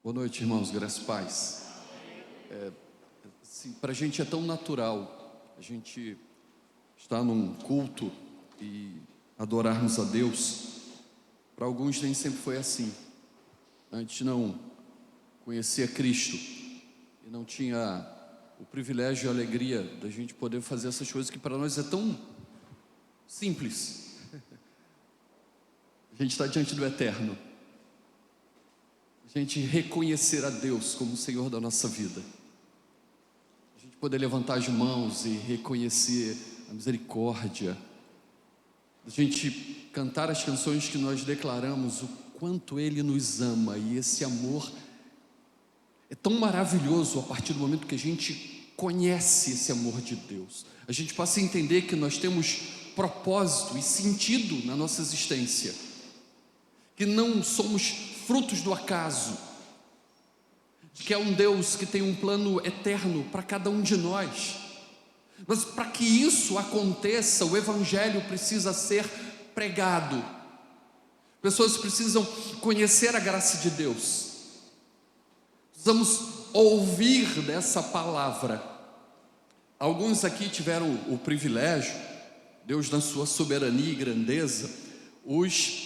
Boa noite, irmãos, graças e paz. Para a gente é tão natural a gente estar num culto e adorarmos a Deus. Para alguns nem sempre foi assim. Antes não conhecia Cristo e não tinha o privilégio e a alegria da gente poder fazer essas coisas que para nós é tão simples. A gente está diante do Eterno. A gente reconhecer a Deus como o Senhor da nossa vida. A gente poder levantar as mãos e reconhecer a misericórdia. A gente cantar as canções que nós declaramos, o quanto Ele nos ama. E esse amor é tão maravilhoso a partir do momento que a gente conhece esse amor de Deus. A gente passa a entender que nós temos propósito e sentido na nossa existência. Que não somos frutos do acaso, que é um Deus que tem um plano eterno para cada um de nós. Mas para que isso aconteça, o Evangelho precisa ser pregado. Pessoas precisam conhecer a graça de Deus. Precisamos ouvir dessa palavra. Alguns aqui tiveram o privilégio, Deus na sua soberania e grandeza, os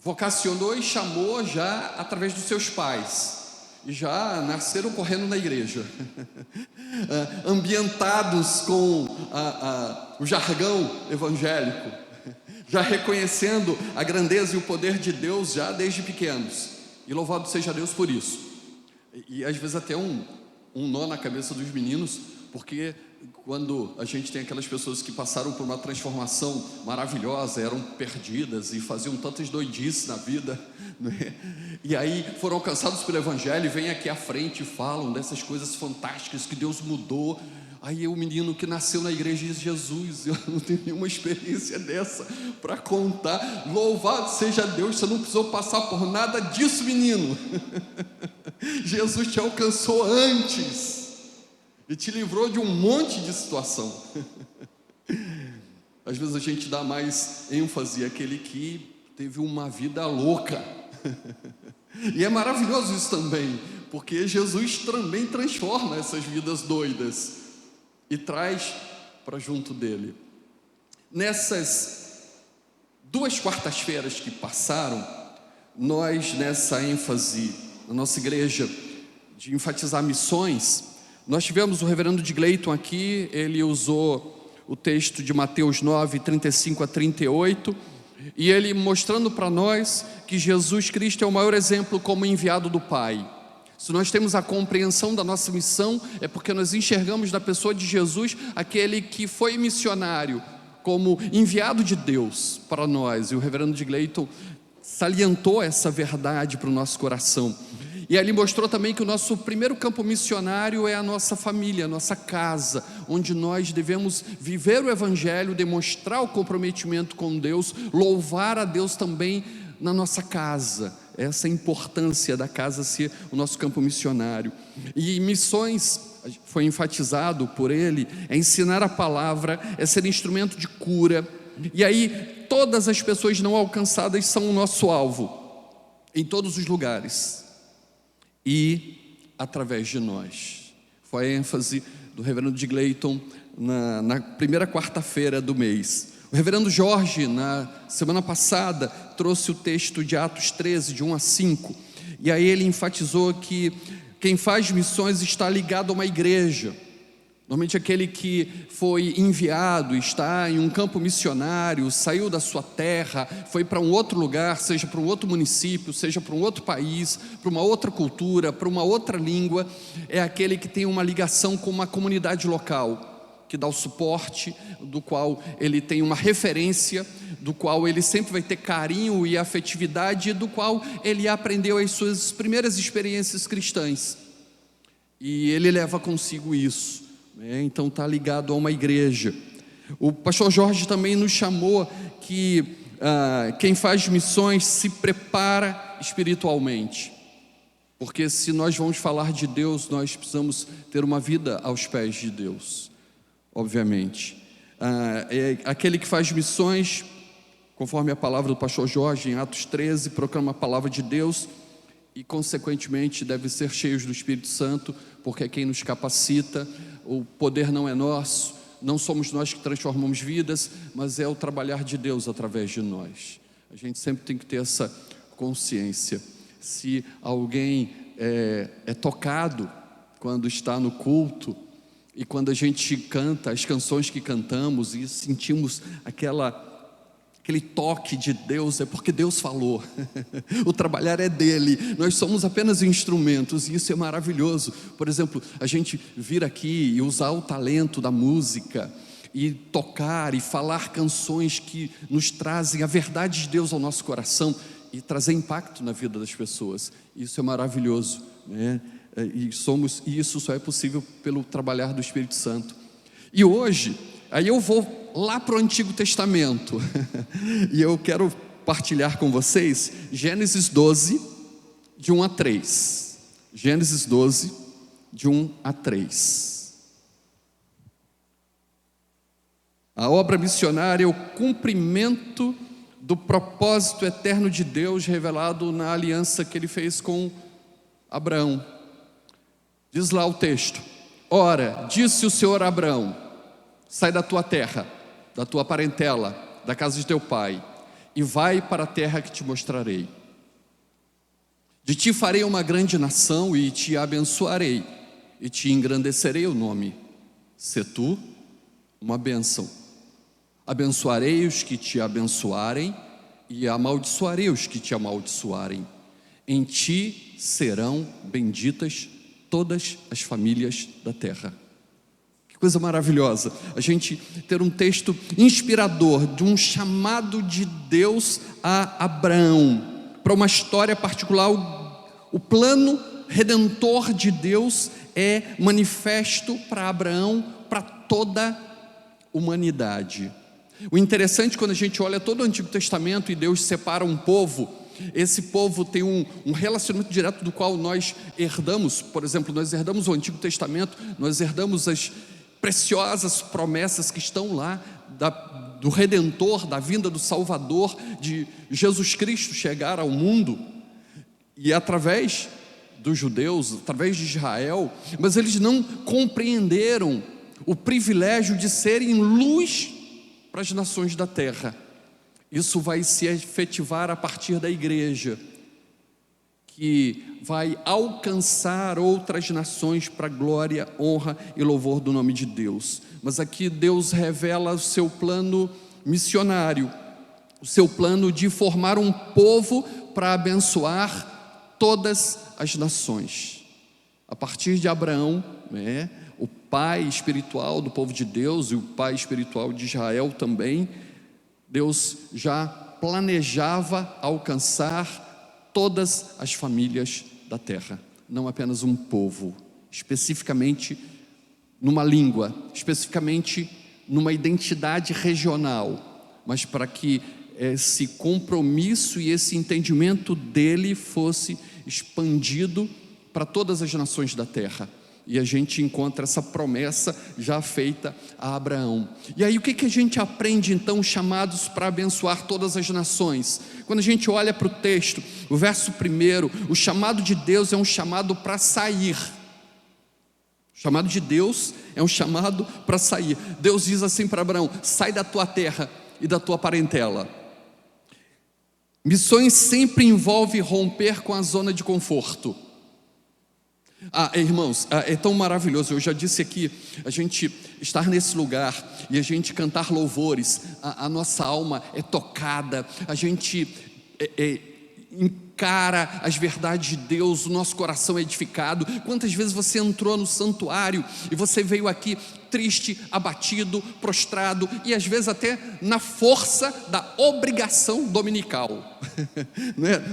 vocacionou e chamou já através dos seus pais, e já nasceram correndo na igreja, ambientados com o jargão evangélico, já reconhecendo a grandeza e o poder de Deus já desde pequenos, e louvado seja Deus por isso. E às vezes até um nó na cabeça dos meninos, porque quando a gente tem aquelas pessoas que passaram por uma transformação maravilhosa, eram perdidas e faziam tantas doidices na vida, né? E aí foram alcançados pelo Evangelho e vêm aqui à frente e falam dessas coisas fantásticas que Deus mudou. Aí o menino que nasceu na igreja diz: Jesus, eu não tenho nenhuma experiência dessa para contar. Louvado seja Deus, você não precisou passar por nada disso, menino. Jesus te alcançou antes e te livrou de um monte de situação. Às vezes a gente dá mais ênfase àquele que teve uma vida louca. E é maravilhoso isso também, porque Jesus também transforma essas vidas doidas e traz para junto dele. Nessas 2 quartas-feiras que passaram, nós, nessa ênfase na nossa igreja de enfatizar missões, nós tivemos o reverendo Digleiton aqui. Ele usou o texto de Mateus 9, 35 a 38, e ele mostrando para nós que Jesus Cristo é o maior exemplo como enviado do Pai. Se nós temos a compreensão da nossa missão, é porque nós enxergamos na pessoa de Jesus aquele que foi missionário, como enviado de Deus para nós. E o reverendo Digleiton salientou essa verdade para o nosso coração. E ali mostrou também que o nosso primeiro campo missionário é a nossa família, a nossa casa, onde nós devemos viver o Evangelho, demonstrar o comprometimento com Deus, louvar a Deus também na nossa casa. Essa importância da casa ser o nosso campo missionário. E missões, foi enfatizado por ele, é ensinar a palavra, é ser instrumento de cura. E aí todas as pessoas não alcançadas são o nosso alvo, em todos os lugares. E através de nós. Foi a ênfase do reverendo Digleiton na primeira quarta-feira do mês. O reverendo Jorge, na semana passada, trouxe o texto de Atos 13, de 1 a 5. E aí ele enfatizou que quem faz missões está ligado a uma igreja. Normalmente aquele que foi enviado, está em um campo missionário, saiu da sua terra, foi para um outro lugar, seja para um outro município, seja para um outro país, para uma outra cultura, para uma outra língua, é aquele que tem uma ligação com uma comunidade local, que dá o suporte, do qual ele tem uma referência, do qual ele sempre vai ter carinho e afetividade, do qual ele aprendeu as suas primeiras experiências cristãs. E ele leva consigo isso. Então está ligado a uma igreja. O pastor Jorge também nos chamou que quem faz missões se prepara espiritualmente, porque se nós vamos falar de Deus, nós precisamos ter uma vida aos pés de Deus, obviamente. Aquele que faz missões, conforme a palavra do pastor Jorge em Atos 13, proclama a palavra de Deus e consequentemente devem ser cheios do Espírito Santo, porque é quem nos capacita. O poder não é nosso, não somos nós que transformamos vidas, mas é o trabalhar de Deus através de nós. A gente sempre tem que ter essa consciência. Se alguém é tocado quando está no culto, e quando a gente canta as canções que cantamos e sentimos aquele toque de Deus, é porque Deus falou. O trabalhar é dele, nós somos apenas instrumentos, e isso é maravilhoso. Por exemplo, a gente vir aqui e usar o talento da música e tocar e falar canções que nos trazem a verdade de Deus ao nosso coração e trazer impacto na vida das pessoas. Isso é maravilhoso, né? E isso só é possível pelo trabalhar do Espírito Santo. E hoje, aí eu vou lá para o Antigo Testamento e eu quero partilhar com vocês Gênesis 12, de 1 a 3. Gênesis 12, de 1 a 3. A obra missionária é o cumprimento do propósito eterno de Deus revelado na aliança que ele fez com Abraão. Diz lá o texto: ora, disse o Senhor a Abraão: sai da tua terra, da tua parentela, da casa de teu pai, e vai para a terra que te mostrarei. De ti farei uma grande nação e te abençoarei, e te engrandecerei o nome. Sê tu uma bênção. Abençoarei os que te abençoarem, e amaldiçoarei os que te amaldiçoarem. Em ti serão benditas todas as famílias da terra. Que coisa maravilhosa, a gente ter um texto inspirador de um chamado de Deus a Abraão, para uma história particular. O plano redentor de Deus é manifesto para Abraão, para toda a humanidade. O interessante, quando a gente olha todo o Antigo Testamento e Deus separa um povo, esse povo tem um relacionamento direto do qual nós herdamos. Por exemplo, nós herdamos o Antigo Testamento, nós herdamos as preciosas promessas que estão lá do Redentor, da vinda do Salvador, de Jesus Cristo chegar ao mundo, e através dos judeus, através de Israel, mas eles não compreenderam o privilégio de serem luz para as nações da terra. Isso vai se efetivar a partir da igreja, que vai alcançar outras nações para a glória, honra e louvor do nome de Deus. Mas aqui Deus revela o seu plano missionário, o seu plano de formar um povo para abençoar todas as nações. A partir de Abraão, o pai espiritual do povo de Deus e o pai espiritual de Israel também, Deus já planejava alcançar todas as famílias da terra, não apenas um povo, especificamente numa língua, especificamente numa identidade regional, mas para que esse compromisso e esse entendimento dele fosse expandido para todas as nações da terra. E a gente encontra essa promessa já feita a Abraão. E aí o que a gente aprende então, chamados para abençoar todas as nações? Quando a gente olha para o texto, o verso 1, o chamado de Deus é um chamado para sair. O chamado de Deus é um chamado para sair. Deus diz assim para Abraão: sai da tua terra e da tua parentela. Missões sempre envolvem romper com a zona de conforto. Irmãos, é tão maravilhoso. Eu já disse aqui, a gente estar nesse lugar e a gente cantar louvores, a nossa alma é tocada, a gente encara as verdades de Deus, o nosso coração é edificado. Quantas vezes você entrou no santuário e você veio aqui triste, abatido, prostrado, e às vezes até na força da obrigação dominical.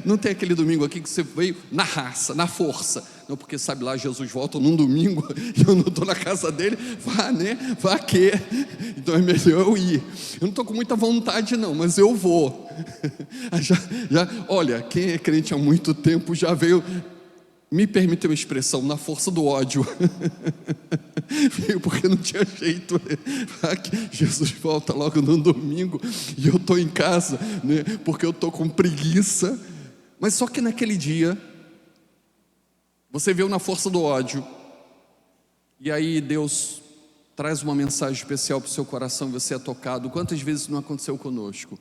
Não tem aquele domingo aqui que você veio na raça, na força, não, porque sabe lá, Jesus volta num domingo e eu não estou na casa dele. Vá que, então é melhor eu ir. Eu não estou com muita vontade não, mas eu vou. Olha, quem é crente há muito tempo já veio, me permite uma expressão, na força do ódio. Veio porque não tinha jeito, Jesus volta logo no domingo e eu estou em casa, porque eu estou com preguiça. Mas só que naquele dia Você veio na força do ódio, e aí Deus traz uma mensagem especial para o seu coração e você é tocado. Quantas vezes isso não aconteceu conosco?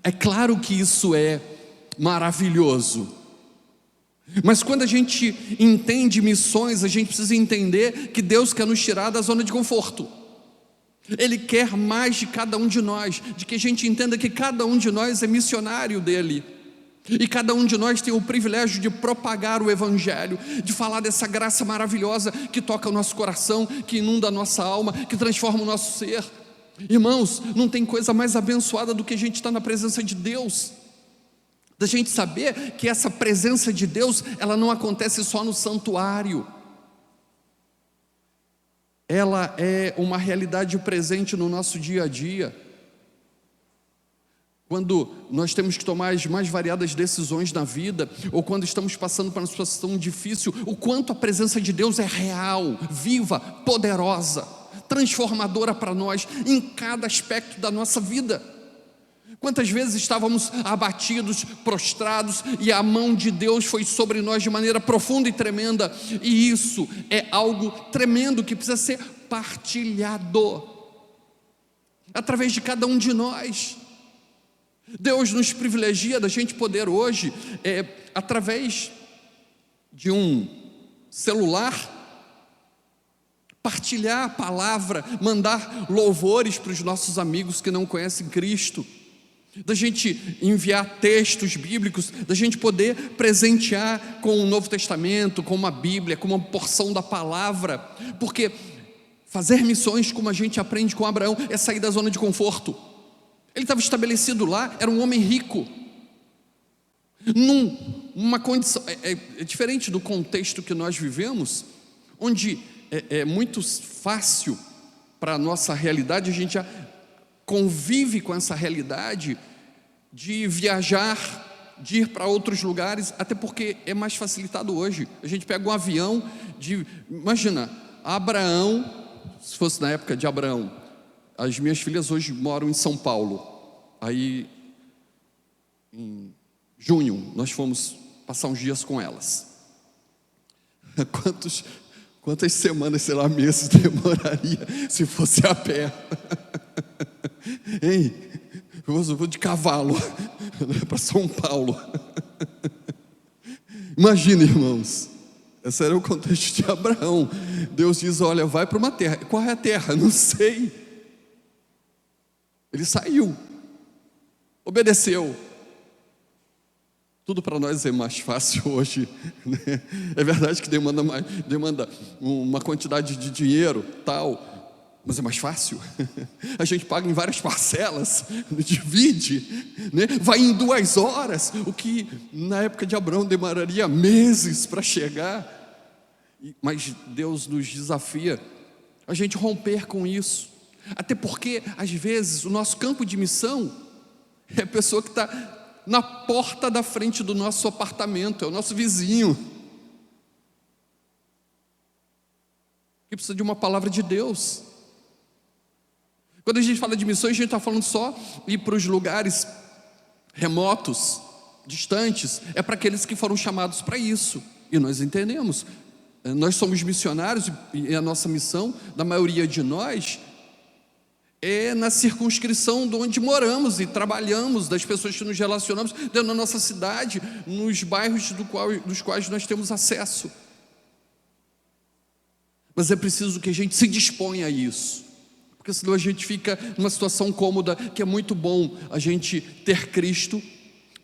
É claro que isso é maravilhoso, mas quando a gente entende missões, a gente precisa entender que Deus quer nos tirar da zona de conforto. Ele quer mais de cada um de nós, de que a gente entenda que cada um de nós é missionário dele, e cada um de nós tem o privilégio de propagar o Evangelho, de falar dessa graça maravilhosa que toca o nosso coração, que inunda a nossa alma, que transforma o nosso ser. Irmãos, não tem coisa mais abençoada do que a gente estar na presença de Deus, da gente saber que essa presença de Deus, ela não acontece só no santuário, ela é uma realidade presente no nosso dia a dia. Quando nós temos que tomar as mais variadas decisões na vida, ou quando estamos passando por uma situação difícil, o quanto a presença de Deus é real, viva, poderosa, transformadora para nós, em cada aspecto da nossa vida. Quantas vezes estávamos abatidos, prostrados, e a mão de Deus foi sobre nós de maneira profunda e tremenda, e isso é algo tremendo que precisa ser partilhado, através de cada um de nós. Deus nos privilegia da gente poder hoje, através de um celular, partilhar a palavra, mandar louvores para os nossos amigos que não conhecem Cristo, da gente enviar textos bíblicos, da gente poder presentear com o Novo Testamento, com uma Bíblia, com uma porção da palavra, porque fazer missões, como a gente aprende com Abraão, é sair da zona de conforto. Ele estava estabelecido lá, era um homem rico, numa condição, é diferente do contexto que nós vivemos, onde é muito fácil para a nossa realidade, a gente já convive com essa realidade de viajar, de ir para outros lugares, até porque é mais facilitado hoje. A gente pega um avião, imagina, Abraão, se fosse na época de Abraão, as minhas filhas hoje moram em São Paulo, aí em junho nós fomos passar uns dias com elas. Quantas semanas, sei lá, meses demoraria se fosse a pé? Hein? Eu vou de cavalo para São Paulo. Imagina, irmãos, esse era o contexto de Abraão. Deus diz: olha, vai para uma terra. Qual é a terra? Não sei. Ele saiu, obedeceu. Tudo para nós é mais fácil hoje, né? É verdade que demanda uma quantidade de dinheiro, tal, mas é mais fácil. A gente paga em várias parcelas, divide, né? Vai em 2 horas, o que na época de Abraão demoraria meses para chegar. Mas Deus nos desafia a gente romper com isso, até porque às vezes o nosso campo de missão é a pessoa que está na porta da frente do nosso apartamento, é o nosso vizinho, que precisa de uma palavra de Deus. Quando a gente fala de missões, a gente está falando só ir para os lugares remotos, distantes, é para aqueles que foram chamados para isso, e nós entendemos, nós somos missionários, e a nossa missão, da maioria de nós, é na circunscrição de onde moramos e trabalhamos, das pessoas que nos relacionamos dentro da nossa cidade, nos bairros dos quais nós temos acesso. Mas é preciso que a gente se disponha a isso, porque senão a gente fica numa situação cômoda, que é muito bom a gente ter Cristo,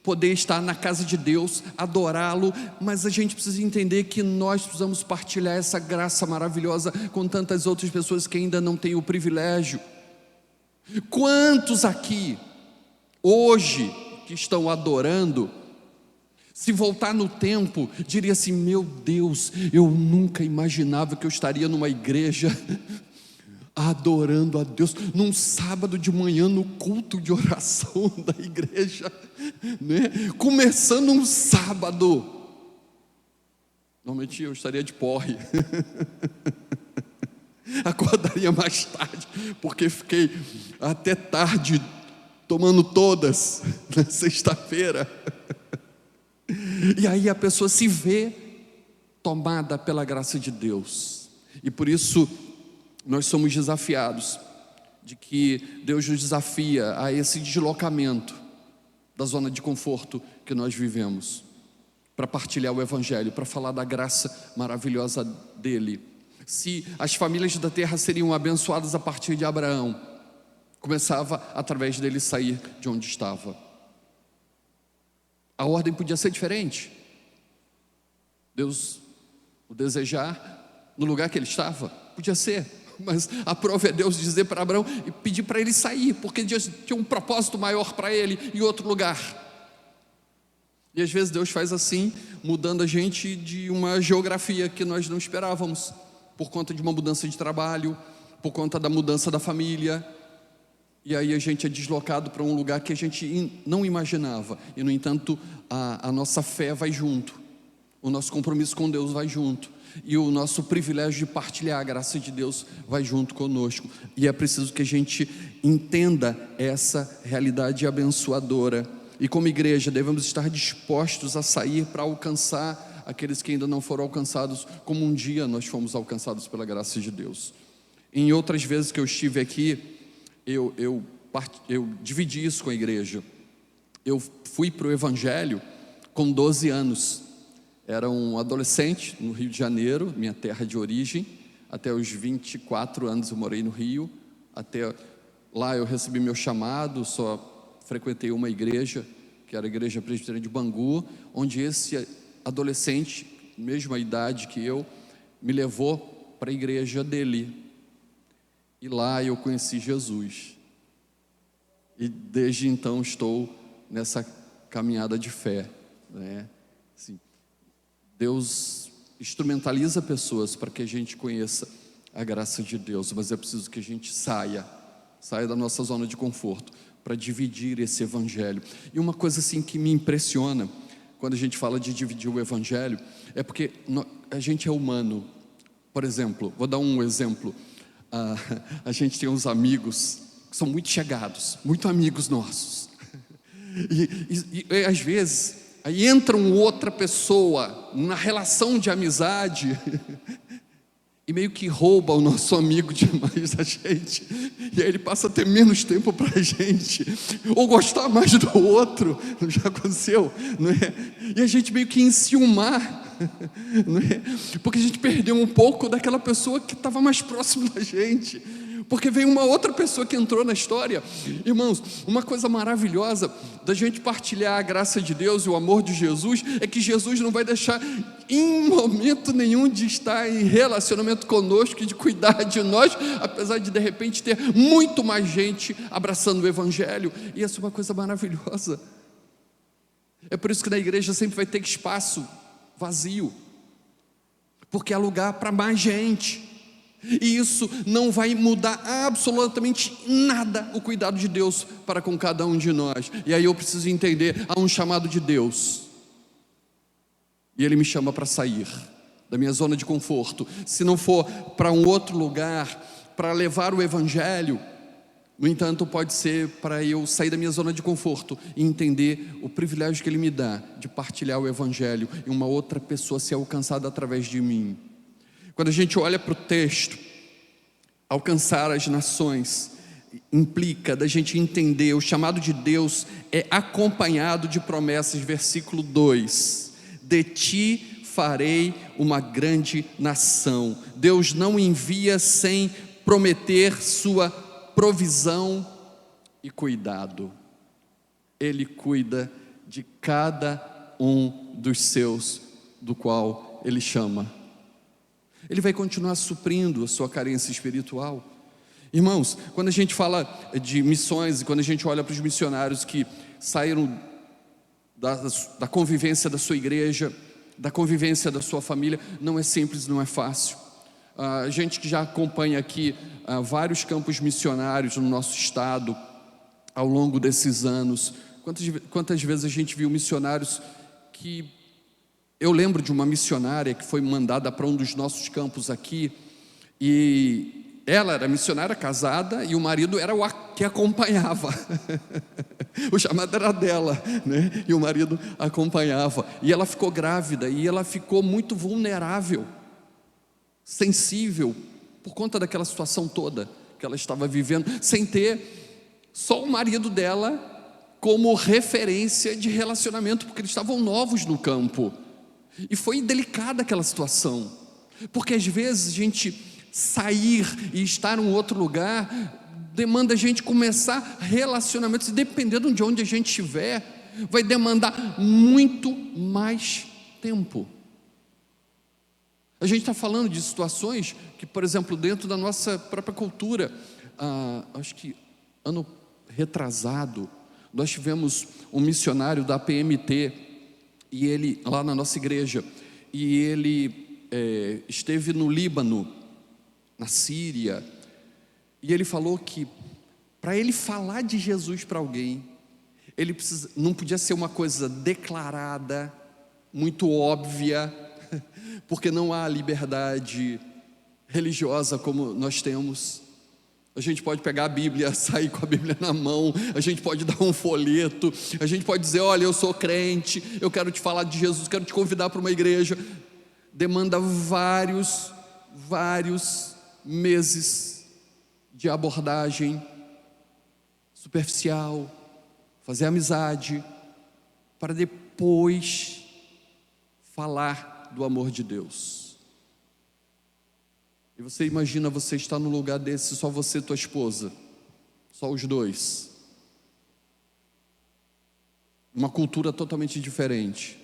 poder estar na casa de Deus, adorá-lo, mas a gente precisa entender que nós precisamos partilhar essa graça maravilhosa com tantas outras pessoas que ainda não têm o privilégio. Quantos aqui, hoje, que estão adorando, se voltar no tempo, diria assim: meu Deus, eu nunca imaginava que eu estaria numa igreja adorando a Deus, num sábado de manhã, no culto de oração da igreja, né? Começando um sábado. Normalmente eu estaria de porre. Acordaria mais tarde, porque fiquei até tarde tomando todas na sexta-feira. E aí a pessoa se vê tomada pela graça de Deus. E por isso nós somos desafiados, de que Deus nos desafia a esse deslocamento da zona de conforto que nós vivemos, para partilhar o Evangelho, para falar da graça maravilhosa dele. Se as famílias da terra seriam abençoadas a partir de Abraão, começava através dele sair de onde estava. A ordem podia ser diferente. Deus o desejar no lugar que ele estava, podia ser. Mas a prova é Deus dizer para Abraão e pedir para ele sair, porque Deus tinha um propósito maior para ele em outro lugar. E às vezes Deus faz assim, mudando a gente de uma geografia que nós não esperávamos, por conta de uma mudança de trabalho, por conta da mudança da família. E aí a gente é deslocado para um lugar que a gente não imaginava. E no entanto, a nossa fé vai junto, o nosso compromisso com Deus vai junto, e o nosso privilégio de partilhar a graça de Deus vai junto conosco. E é preciso que a gente entenda essa realidade abençoadora. E como igreja devemos estar dispostos a sair para alcançar aqueles que ainda não foram alcançados, como um dia nós fomos alcançados pela graça de Deus. Em outras vezes que eu estive aqui, eu dividi isso com a igreja. Eu fui para o Evangelho com 12 anos. Era um adolescente no Rio de Janeiro, minha terra de origem. Até os 24 anos eu morei no Rio. Até lá eu recebi meu chamado, só frequentei uma igreja, que era a Igreja Presbiteriana de Bangu, onde esse adolescente, mesma idade que eu, me levou para a igreja dele. E lá eu conheci Jesus. E desde então estou nessa caminhada de fé, né? Assim, Deus instrumentaliza pessoas para que a gente conheça a graça de Deus, mas é preciso que a gente saia da nossa zona de conforto para dividir esse Evangelho. E uma coisa assim que me impressiona quando a gente fala de dividir o Evangelho é porque a gente é humano. Por exemplo, vou dar um exemplo. A gente tem uns amigos que são muito chegados, muito amigos nossos. E às vezes aí entra outra pessoa na relação de amizade e meio que rouba o nosso amigo demais da gente, e aí ele passa a ter menos tempo para a gente, ou gostar mais do outro. Não já aconteceu, não é? E a gente meio que enciumar, não é? Porque a gente perdeu um pouco daquela pessoa que estava mais próximo da gente, porque veio uma outra pessoa que entrou na história. Irmãos, uma coisa maravilhosa da gente partilhar a graça de Deus e o amor de Jesus é que Jesus não vai deixar em momento nenhum de estar em relacionamento conosco e de cuidar de nós, apesar de repente ter muito mais gente abraçando o Evangelho. E essa é uma coisa maravilhosa. É por isso que na igreja sempre vai ter espaço vazio, porque há lugar para mais gente. E isso não vai mudar absolutamente nada o cuidado de Deus para com cada um de nós. E aí eu preciso entender, há um chamado de Deus, e Ele me chama para sair da minha zona de conforto. Se não for para um outro lugar, para levar o Evangelho, no entanto pode ser para eu sair da minha zona de conforto e entender o privilégio que Ele me dá de partilhar o Evangelho e uma outra pessoa ser alcançada através de mim. Quando a gente olha para o texto, alcançar as nações implica da gente entender, o chamado de Deus é acompanhado de promessas. Versículo 2: de ti farei uma grande nação. Deus não envia sem prometer sua provisão e cuidado. Ele cuida de cada um dos seus, do qual Ele chama. Ele vai continuar suprindo a sua carência espiritual. Irmãos, quando a gente fala de missões, e quando a gente olha para os missionários que saíram da convivência da sua igreja, da convivência da sua família, não é simples, não é fácil. A gente que já acompanha aqui vários campos missionários no nosso estado, ao longo desses anos, quantas vezes a gente viu missionários que... Eu lembro de uma missionária que foi mandada para um dos nossos campos aqui, e ela era missionária casada e o marido era que acompanhava. O chamado era dela, né? E o marido acompanhava. E ela ficou grávida, e ela ficou muito vulnerável, sensível, por conta daquela situação toda que ela estava vivendo, sem ter só o marido dela como referência de relacionamento, porque eles estavam novos no campo. E foi delicada aquela situação, porque às vezes a gente sair e estar em um outro lugar demanda a gente começar relacionamentos, e dependendo de onde a gente estiver, vai demandar muito mais tempo. A gente está falando de situações que, por exemplo, dentro da nossa própria cultura, acho que ano retrasado, nós tivemos um missionário da PMT, e ele, lá na nossa igreja, e ele esteve no Líbano, na Síria, e ele falou que para ele falar de Jesus para alguém, não podia ser uma coisa declarada, muito óbvia, porque não há liberdade religiosa como nós temos. A gente pode pegar a Bíblia, sair com a Bíblia na mão, a gente pode dar um folheto, a gente pode dizer: olha, eu sou crente, eu quero te falar de Jesus, quero te convidar para uma igreja. Demanda vários meses de abordagem superficial, fazer amizade, para depois falar do amor de Deus. E você imagina, você está num lugar desse, só você e tua esposa, só os dois, uma cultura totalmente diferente.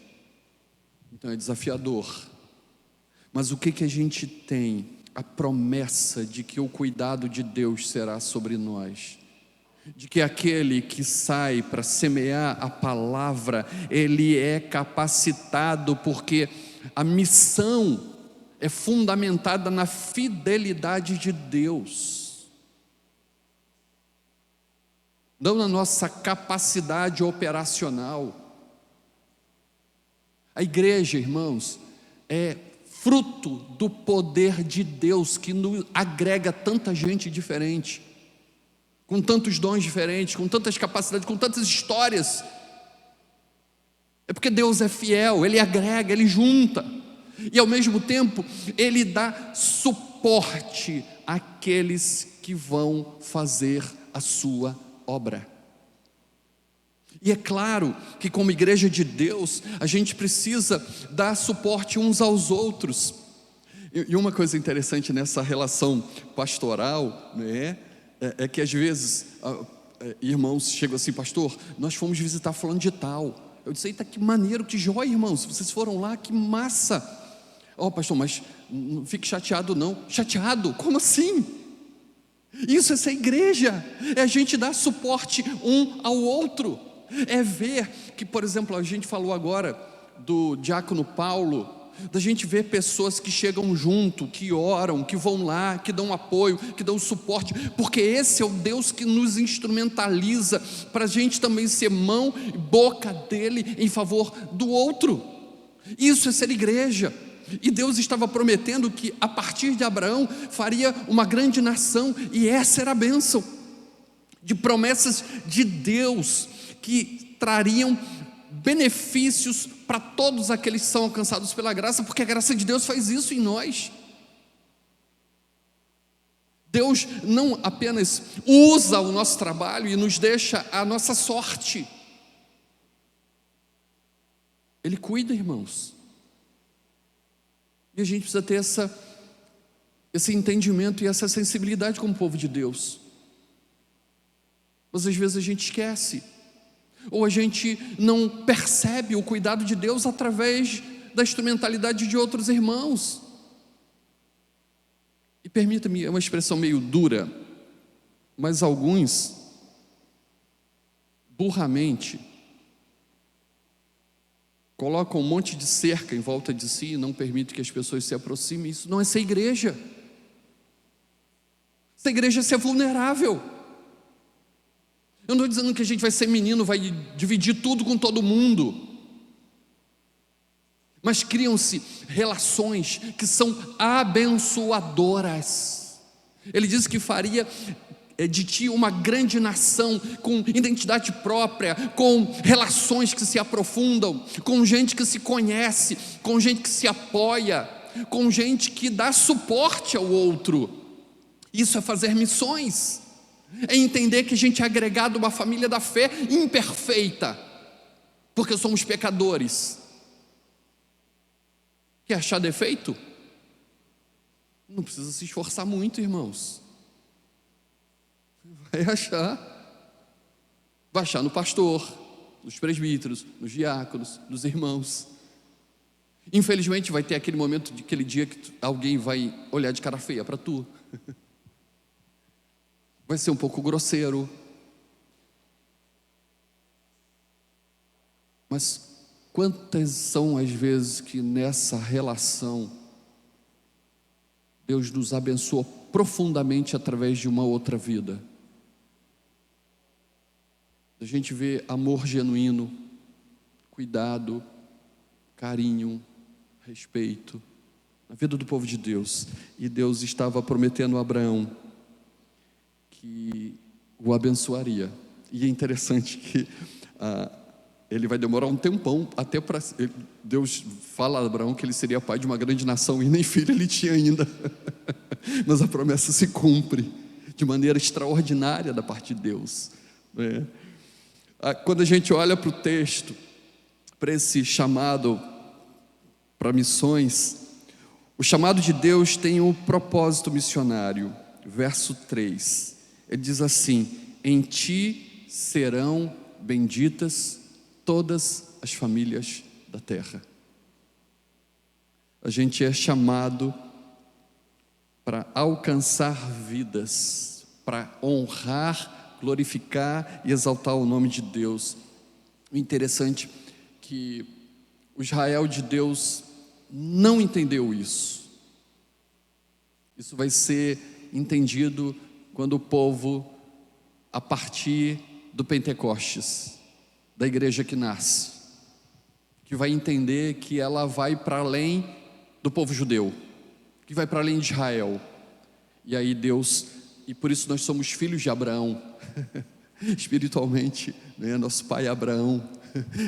Então é desafiador. Mas o que a gente tem? A promessa de que o cuidado de Deus será sobre nós, de que aquele que sai para semear a palavra, ele é capacitado, porque a missão é fundamentada na fidelidade de Deus, não na nossa capacidade operacional. A igreja, irmãos, é fruto do poder de Deus, que nos agrega tanta gente diferente, com tantos dons diferentes, com tantas capacidades, com tantas histórias. É porque Deus é fiel, Ele agrega, Ele junta, e ao mesmo tempo Ele dá suporte àqueles que vão fazer a sua obra. E é claro que, como igreja de Deus, a gente precisa dar suporte uns aos outros. E uma coisa interessante nessa relação pastoral, né, é que às vezes irmãos chegam assim: pastor, nós fomos visitar fulano de tal. Eu disse: eita, que maneiro, que joia, irmãos, vocês foram lá, que massa. Pastor, mas não fique chateado não. Chateado? Como assim? Isso é ser igreja, é a gente dar suporte um ao outro. É ver que, por exemplo, a gente falou agora do diácono Paulo, da gente ver pessoas que chegam junto, que oram, que vão lá, que dão apoio, que dão suporte, porque esse é o Deus que nos instrumentaliza para a gente também ser mão e boca dele em favor do outro. Isso é ser igreja. E Deus estava prometendo que a partir de Abraão faria uma grande nação, e essa era a bênção de promessas de Deus que trariam benefícios para todos aqueles que são alcançados pela graça, porque a graça de Deus faz isso em nós. Deus não apenas usa o nosso trabalho e nos deixa a nossa sorte, Ele cuida, irmãos. E a gente precisa ter esse entendimento e essa sensibilidade como povo de Deus. Mas às vezes a gente esquece, ou a gente não percebe o cuidado de Deus através da instrumentalidade de outros irmãos. E permita-me, é uma expressão meio dura, mas alguns, burramente, colocam um monte de cerca em volta de si e não permitem que as pessoas se aproximem. Isso não é ser igreja. Ser igreja é ser vulnerável. Eu não estou dizendo que a gente vai ser menino, vai dividir tudo com todo mundo, mas criam-se relações que são abençoadoras. Ele diz que faria de ti uma grande nação com identidade própria, com relações que se aprofundam, com gente que se conhece, com gente que se apoia, com gente que dá suporte ao outro. Isso é fazer missões, é entender que a gente é agregado a uma família da fé imperfeita, porque somos pecadores. Quer achar defeito? Não precisa se esforçar muito, irmãos. Vai achar no pastor, nos presbíteros, nos diáconos, nos irmãos. Infelizmente vai ter aquele momento, aquele dia que alguém vai olhar de cara feia para tu. Vai ser um pouco grosseiro. Mas quantas são as vezes que nessa relação Deus nos abençoa profundamente através de uma outra vida? A gente vê amor genuíno, cuidado, carinho, respeito na vida do povo de Deus. E Deus estava prometendo a Abraão que o abençoaria. E é interessante que ele vai demorar um tempão até para... Deus fala a Abraão que ele seria pai de uma grande nação, e nem filho ele tinha ainda. Mas a promessa se cumpre de maneira extraordinária da parte de Deus, né? Quando a gente olha para o texto, para esse chamado para missões, o chamado de Deus tem um propósito missionário. Verso 3, ele diz assim: em ti serão benditas todas as famílias da terra. A gente é chamado para alcançar vidas, para honrar, glorificar e exaltar o nome de Deus. O interessante é que o Israel de Deus não entendeu isso. Isso vai ser entendido quando o povo, a partir do Pentecostes, da igreja que nasce, que vai entender que ela vai para além do povo judeu, que vai para além de Israel. E aí Deus, e por isso nós somos filhos de Abraão, espiritualmente, né? Nosso pai Abraão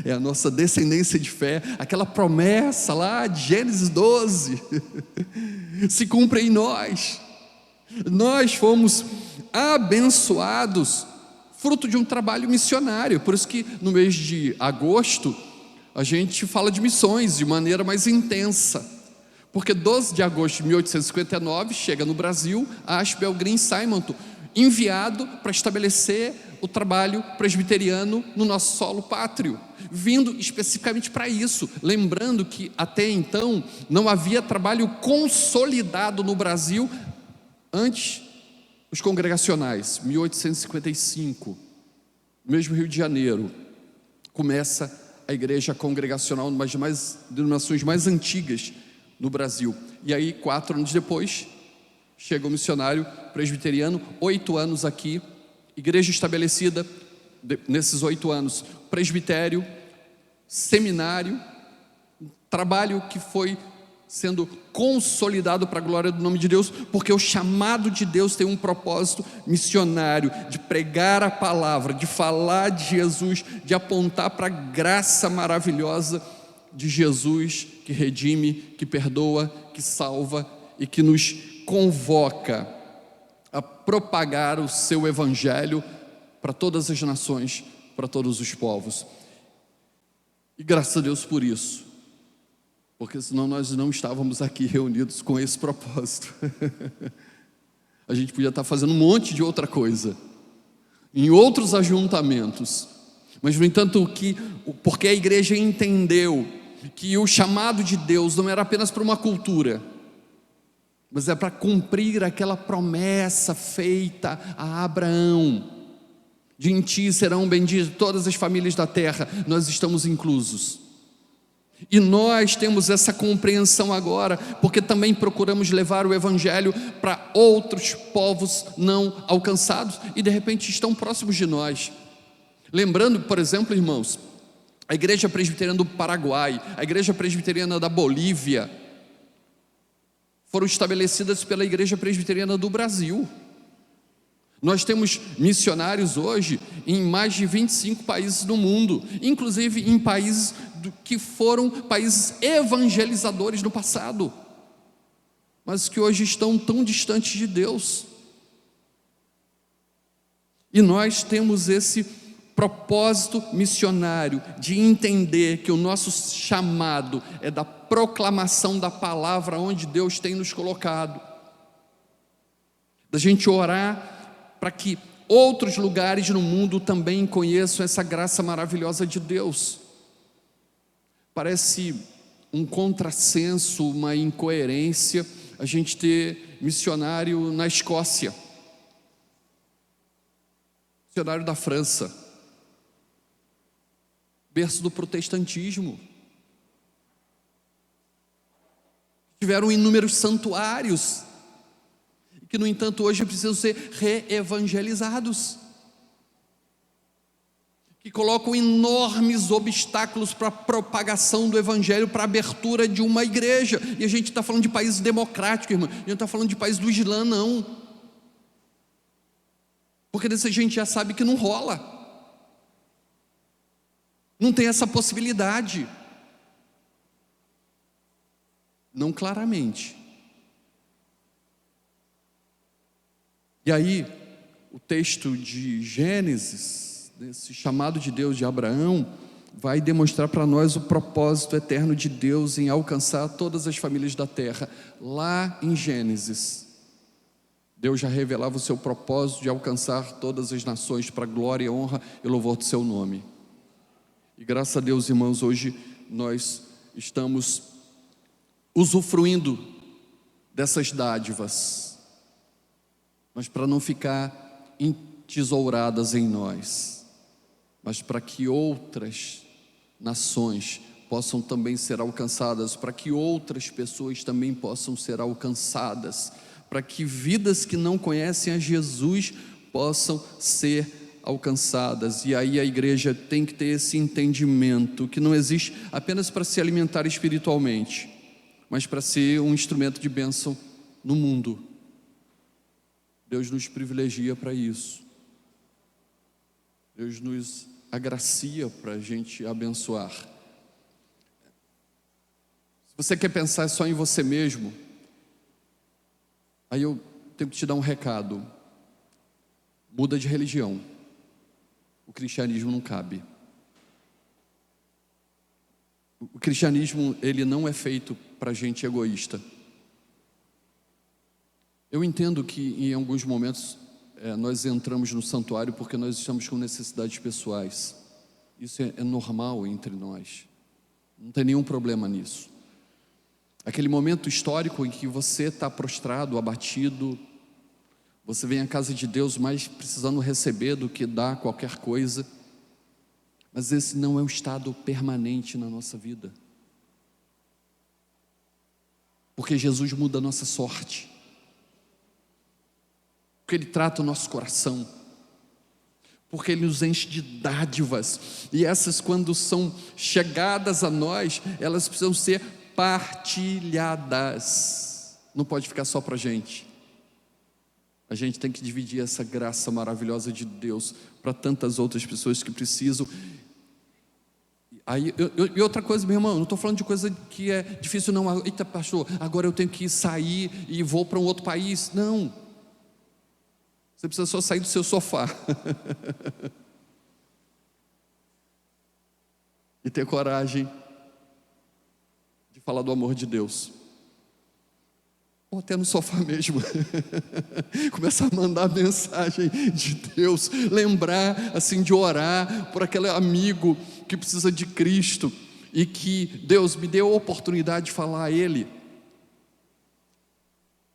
é a nossa descendência de fé. Aquela promessa lá de Gênesis 12 se cumpre em nós. Nós fomos abençoados, fruto de um trabalho missionário. Por isso que no mês de agosto a gente fala de missões de maneira mais intensa, porque 12 de agosto de 1859 chega no Brasil Ashbel Green Simonton, enviado para estabelecer o trabalho presbiteriano no nosso solo pátrio, vindo especificamente para isso, lembrando que até então não havia trabalho consolidado no Brasil antes os congregacionais. 1855, no mesmo Rio de Janeiro, começa a igreja congregacional, uma das denominações mais antigas no Brasil. E aí 4 anos depois chega o missionário presbiteriano, 8 anos aqui, igreja estabelecida nesses 8 anos, presbitério, seminário, trabalho que foi sendo consolidado para a glória do nome de Deus, porque o chamado de Deus tem um propósito missionário, de pregar a palavra, de falar de Jesus, de apontar para a graça maravilhosa de Jesus, que redime, que perdoa, que salva e que nos convoca a propagar o seu evangelho para todas as nações, para todos os povos. E graças a Deus por isso, porque senão nós não estávamos aqui reunidos com esse propósito. A gente podia estar fazendo um monte de outra coisa, em outros ajuntamentos, mas no entanto porque a igreja entendeu que o chamado de Deus não era apenas para uma cultura, mas é para cumprir aquela promessa feita a Abraão, de em ti serão benditas todas as famílias da terra. Nós estamos inclusos, e nós temos essa compreensão agora, porque também procuramos levar o evangelho para outros povos não alcançados, e de repente estão próximos de nós. Lembrando, por exemplo, irmãos, a igreja presbiteriana do Paraguai, a igreja presbiteriana da Bolívia, foram estabelecidas pela igreja presbiteriana do Brasil. Nós temos missionários hoje em mais de 25 países do mundo, inclusive em países que foram países evangelizadores no passado, mas que hoje estão tão distantes de Deus. E nós temos esse propósito missionário de entender que o nosso chamado é da proclamação da palavra onde Deus tem nos colocado, da gente orar para que outros lugares no mundo também conheçam essa graça maravilhosa de Deus. Parece um contrassenso, uma incoerência a gente ter missionário na Escócia, missionário da França, berço do protestantismo. Tiveram inúmeros santuários, que no entanto hoje precisam ser reevangelizados, que colocam enormes obstáculos para a propagação do evangelho, para a abertura de uma igreja. E a gente está falando de países democráticos, irmão, a gente não está falando de países do Islã, não, porque desse a gente já sabe que não rola, não tem essa possibilidade, não claramente. E aí, o texto de Gênesis, desse chamado de Deus de Abraão, vai demonstrar para nós o propósito eterno de Deus em alcançar todas as famílias da terra. Lá em Gênesis, Deus já revelava o seu propósito de alcançar todas as nações para a glória, honra e louvor do seu nome. E graças a Deus, irmãos, hoje nós estamos usufruindo dessas dádivas, mas para não ficar entesouradas em nós, mas para que outras nações possam também ser alcançadas, para que outras pessoas também possam ser alcançadas, para que vidas que não conhecem a Jesus possam ser alcançadas. E aí a igreja tem que ter esse entendimento, que não existe apenas para se alimentar espiritualmente, mas para ser um instrumento de bênção no mundo. Deus nos privilegia para isso, Deus nos agracia para a gente abençoar. Se você quer pensar só em você mesmo, aí eu tenho que te dar um recado: muda de religião, o cristianismo não cabe. O cristianismo, ele não é feito para gente egoísta. Eu entendo que em alguns momentos nós entramos no santuário porque nós estamos com necessidades pessoais. Isso é normal entre nós, não tem nenhum problema nisso. Aquele momento histórico em que você está prostrado, abatido, você vem à casa de Deus mais precisando receber do que dar qualquer coisa, mas esse não é um estado permanente na nossa vida, porque Jesus muda a nossa sorte, porque Ele trata o nosso coração, porque Ele nos enche de dádivas, e essas, quando são chegadas a nós, elas precisam ser partilhadas, não pode ficar só para a gente tem que dividir essa graça maravilhosa de Deus para tantas outras pessoas que precisam. E outra coisa, meu irmão, não estou falando de coisa que é difícil não. Eita, pastor, agora eu tenho que sair e vou para um outro país. Não, você precisa só sair do seu sofá e ter coragem de falar do amor de Deus, ou até no sofá mesmo começar a mandar mensagem de Deus, lembrar assim de orar por aquele amigo que precisa de Cristo e que Deus me deu a oportunidade de falar a ele,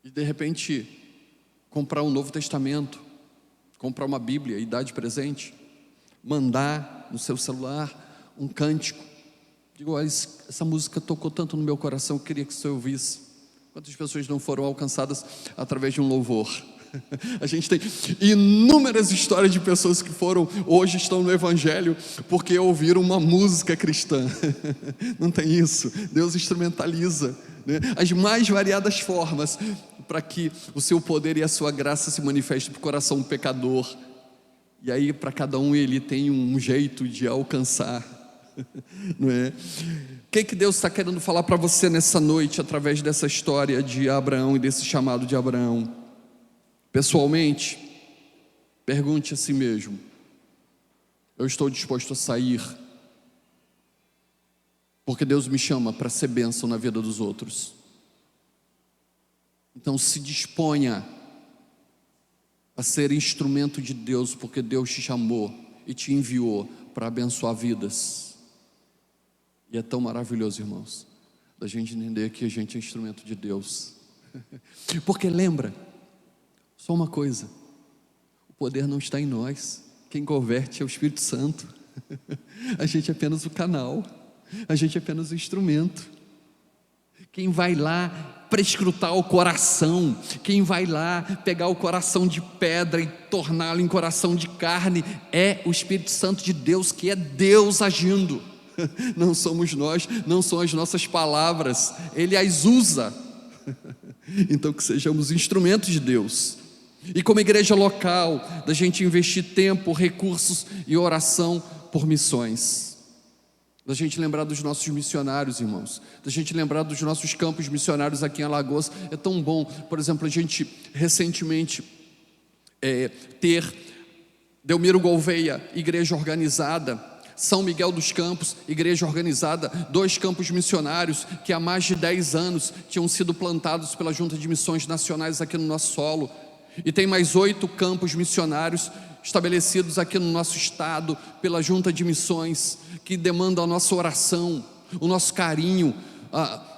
e de repente comprar um Novo Testamento, comprar uma Bíblia e dar de presente, mandar no seu celular um cântico. Digo, olha, essa música tocou tanto no meu coração, eu queria que você ouvisse. Quantas pessoas não foram alcançadas através de um louvor? A gente tem inúmeras histórias de pessoas que hoje estão no Evangelho porque ouviram uma música cristã. Não tem isso? Deus instrumentaliza, né? As mais variadas formas para que o seu poder e a sua graça se manifestem para o coração pecador. E aí para cada um ele tem um jeito de alcançar, não é? O que Deus está querendo falar para você nessa noite, através dessa história de Abraão e desse chamado de Abraão? Pessoalmente, pergunte a si mesmo: eu estou disposto a sair porque Deus me chama para ser bênção na vida dos outros? Então se disponha a ser instrumento de Deus, porque Deus te chamou e te enviou para abençoar vidas. E é tão maravilhoso, irmãos, da gente entender que a gente é instrumento de Deus. Porque lembra, só uma coisa: o poder não está em nós, quem converte é o Espírito Santo. A gente é apenas o canal, a gente é apenas o instrumento. Quem vai lá prescrutar o coração, quem vai lá pegar o coração de pedra e torná-lo em coração de carne, é o Espírito Santo de Deus, que é Deus agindo. Não somos nós, não são as nossas palavras, Ele as usa. Então que sejamos instrumentos de Deus. E como igreja local, da gente investir tempo, recursos e oração por missões. Da gente lembrar dos nossos missionários, irmãos. Da gente lembrar dos nossos campos missionários aqui em Alagoas. É tão bom, por exemplo, a gente recentemente ter Delmiro Gouveia, igreja organizada, São Miguel dos Campos, igreja organizada, 2 campos missionários que há mais de 10 anos tinham sido plantados pela Junta de Missões Nacionais aqui no nosso solo. E tem mais 8 campos missionários estabelecidos aqui no nosso estado pela Junta de Missões, que demandam a nossa oração, o nosso carinho,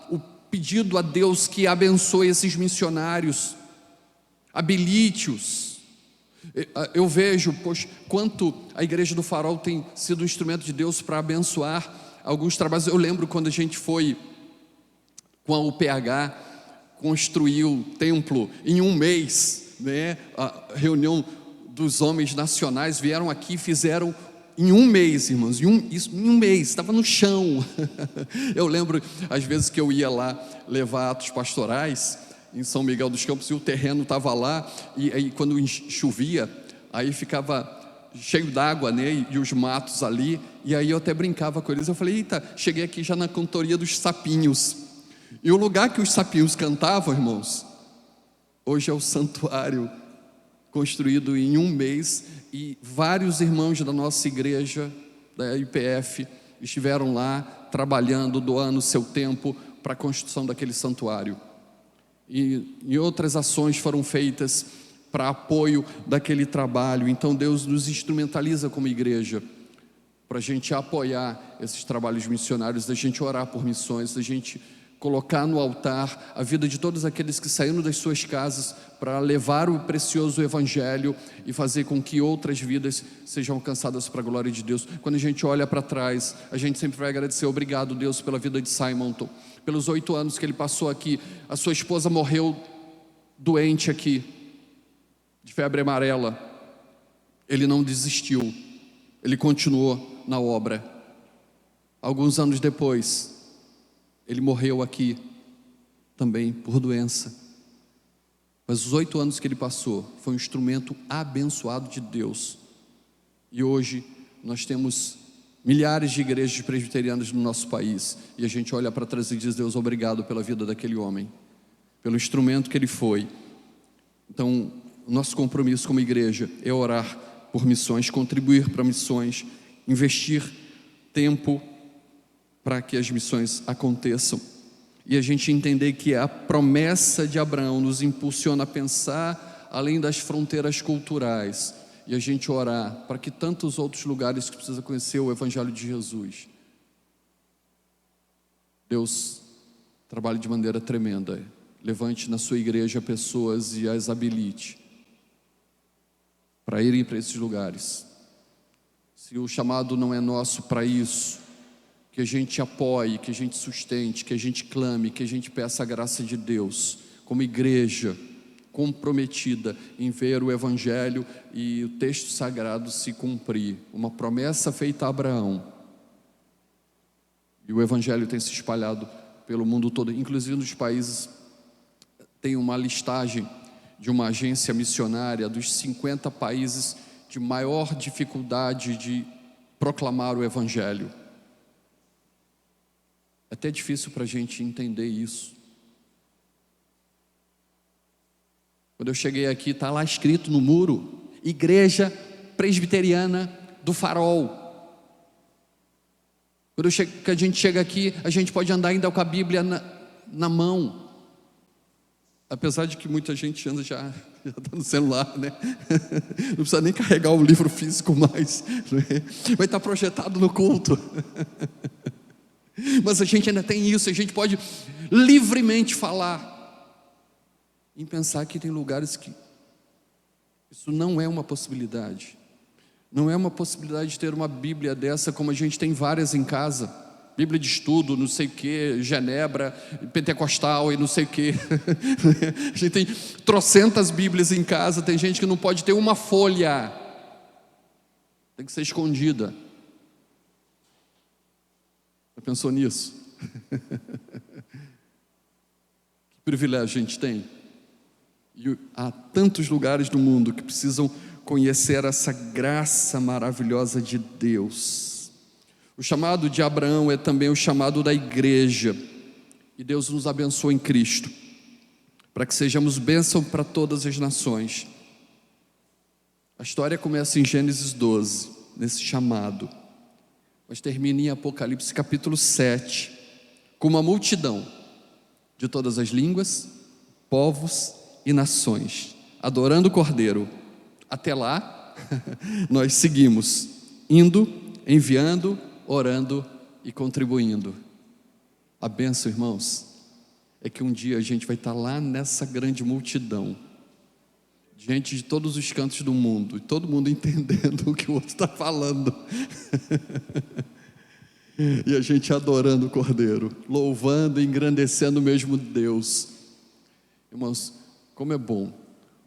o pedido a Deus que abençoe esses missionários, habilite-os. Eu vejo, pois, quanto a Igreja do Farol tem sido um instrumento de Deus para abençoar alguns trabalhos. Eu lembro quando a gente foi com a UPH construir o templo em um mês, né? A reunião dos homens nacionais vieram aqui e fizeram em um mês, irmãos, em um mês, estava no chão. Eu lembro às vezes que eu ia lá levar atos pastorais em São Miguel dos Campos e o terreno estava lá, e aí quando chovia, aí ficava cheio d'água, né, e os matos ali, e aí eu até brincava com eles. Eu falei: eita, cheguei aqui já na cantoria dos sapinhos. E o lugar que os sapinhos cantavam, irmãos, hoje é o santuário construído em um mês, e vários irmãos da nossa igreja, da IPF, estiveram lá trabalhando, doando seu tempo para a construção daquele santuário. E outras ações foram feitas para apoio daquele trabalho. Então Deus nos instrumentaliza como igreja para a gente apoiar esses trabalhos missionários, da gente orar por missões, da gente colocar no altar a vida de todos aqueles que saíram das suas casas para levar o precioso Evangelho e fazer com que outras vidas sejam alcançadas para a glória de Deus. Quando a gente olha para trás, a gente sempre vai agradecer: obrigado, Deus, pela vida de Simonton, pelos 8 anos que ele passou aqui. A sua esposa morreu doente aqui, de febre amarela. Ele não desistiu, ele continuou na obra. Alguns anos depois, ele morreu aqui também por doença. Mas os 8 anos que ele passou foi um instrumento abençoado de Deus. E hoje nós temos milhares de igrejas presbiterianas no nosso país, e a gente olha para trás e diz: Deus, obrigado pela vida daquele homem, pelo instrumento que ele foi. Então, o nosso compromisso como igreja é orar por missões, contribuir para missões, investir tempo para que as missões aconteçam. E a gente entender que a promessa de Abraão nos impulsiona a pensar além das fronteiras culturais, e a gente orar para que tantos outros lugares que precisam conhecer o Evangelho de Jesus, Deus trabalhe de maneira tremenda, levante na sua igreja pessoas e as habilite para irem para esses lugares. Se o chamado não é nosso para isso, que a gente apoie, que a gente sustente, que a gente clame, que a gente peça a graça de Deus, como igreja comprometida em ver o Evangelho e o texto sagrado se cumprir. Uma promessa feita a Abraão, e o Evangelho tem se espalhado pelo mundo todo, inclusive nos países Tem uma listagem de uma agência missionária dos 50 países de maior dificuldade de proclamar o Evangelho. É até difícil para a gente entender isso. Quando eu cheguei aqui, está lá escrito no muro: Igreja Presbiteriana do Farol. Quando a gente chega aqui, a gente pode andar ainda com a Bíblia na mão. Apesar de que muita gente anda já está no celular, né? Não precisa nem carregar o livro físico mais, né? Vai estar projetado no culto. Mas a gente ainda tem isso, a gente pode livremente falar, em pensar que tem lugares que isso não é uma possibilidade. Não é uma possibilidade de ter uma Bíblia dessa, como a gente tem várias em casa. Bíblia de estudo, não sei o que, Genebra, Pentecostal e não sei o que. A gente tem trocentas Bíblias em casa, tem gente que não pode ter uma folha. Tem que ser escondida. Já pensou nisso? Que privilégio a gente tem. E há tantos lugares do mundo que precisam conhecer essa graça maravilhosa de Deus. O chamado de Abraão é também o chamado da igreja. E Deus nos abençoa em Cristo, para que sejamos bênção para todas as nações. A história começa em Gênesis 12, nesse chamado, mas termina em Apocalipse capítulo 7, com uma multidão de todas as línguas, povos e nações, adorando o Cordeiro. Até lá, nós seguimos, indo, enviando, orando e contribuindo. A bênção, irmãos, é que um dia a gente vai estar lá nessa grande multidão, diante de todos os cantos do mundo, e todo mundo entendendo o que o outro está falando. E a gente adorando o Cordeiro, louvando e engrandecendo o mesmo Deus. Irmãos, como é bom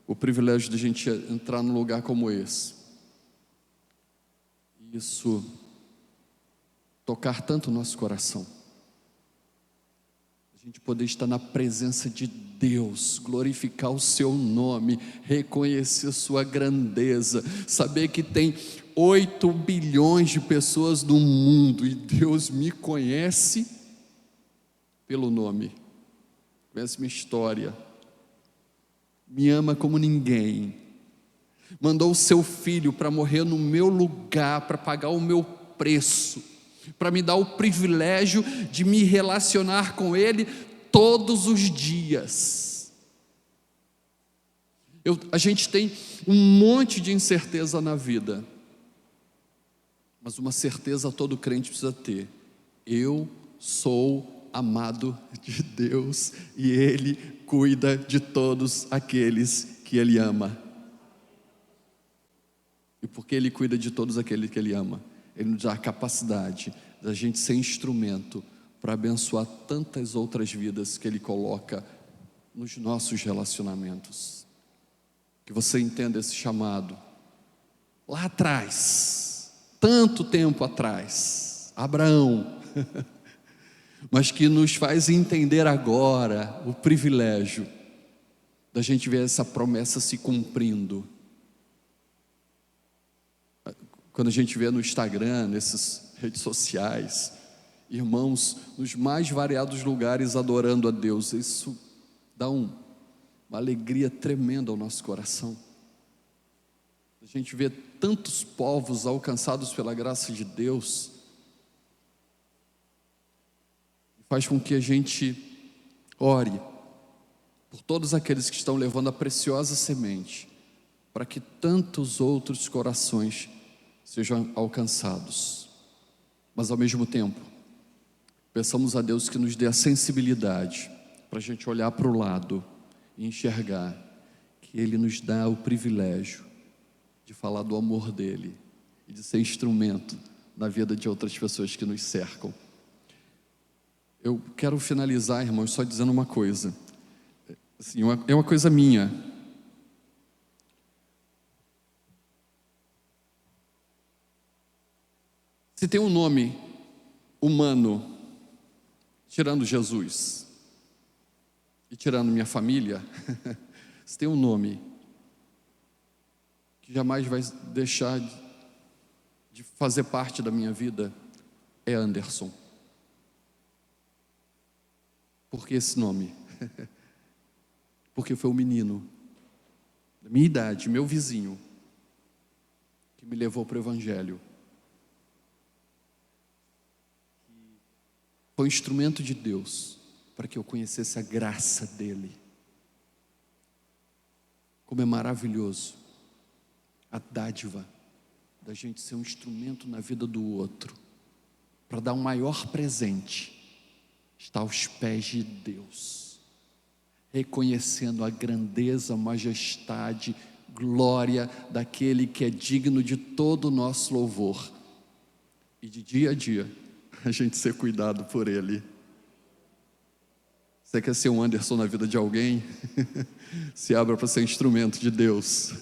o privilégio de a gente entrar num lugar como esse. Isso tocar tanto o nosso coração. A gente poder estar na presença de Deus, glorificar o seu nome, reconhecer sua grandeza, saber que tem 8 bilhões de pessoas no mundo e Deus me conhece pelo nome, conhece minha história, me ama como ninguém, mandou o seu filho para morrer no meu lugar, para pagar o meu preço, para me dar o privilégio de me relacionar com Ele todos os dias. A gente tem um monte de incerteza na vida, mas uma certeza todo crente precisa ter: eu sou amado de Deus e Ele cuida de todos aqueles que Ele ama. E porque Ele cuida de todos aqueles que Ele ama, Ele nos dá a capacidade da gente ser instrumento para abençoar tantas outras vidas que Ele coloca nos nossos relacionamentos. Que você entenda esse chamado. Lá atrás, tanto tempo atrás, Abraão, mas que nos faz entender agora o privilégio da gente ver essa promessa se cumprindo. Quando a gente vê no Instagram, nessas redes sociais, irmãos nos mais variados lugares adorando a Deus, isso dá uma alegria tremenda ao nosso coração. A gente vê tantos povos alcançados pela graça de Deus, faz com que a gente ore por todos aqueles que estão levando a preciosa semente, para que tantos outros corações sejam alcançados. Mas ao mesmo tempo, peçamos a Deus que nos dê a sensibilidade para a gente olhar para o lado e enxergar que Ele nos dá o privilégio de falar do amor dEle e de ser instrumento na vida de outras pessoas que nos cercam. Eu quero finalizar, irmãos, só dizendo uma coisa. Assim, é uma coisa minha. Se tem um nome humano, tirando Jesus, e tirando minha família, se tem um nome que jamais vai deixar de fazer parte da minha vida, é Anderson. Por que esse nome? Porque foi o menino da minha idade, meu vizinho, que me levou para o Evangelho. Foi um instrumento de Deus para que eu conhecesse a graça dele. Como é maravilhoso a dádiva da gente ser um instrumento na vida do outro, para dar um maior presente, estar aos pés de Deus, reconhecendo a grandeza, majestade, glória daquele que é digno de todo o nosso louvor, e de dia a dia a gente ser cuidado por ele. Você quer ser um Anderson na vida de alguém? Se abra para ser instrumento de Deus.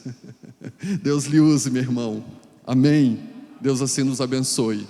Deus lhe use, meu irmão. Amém. Deus assim nos abençoe.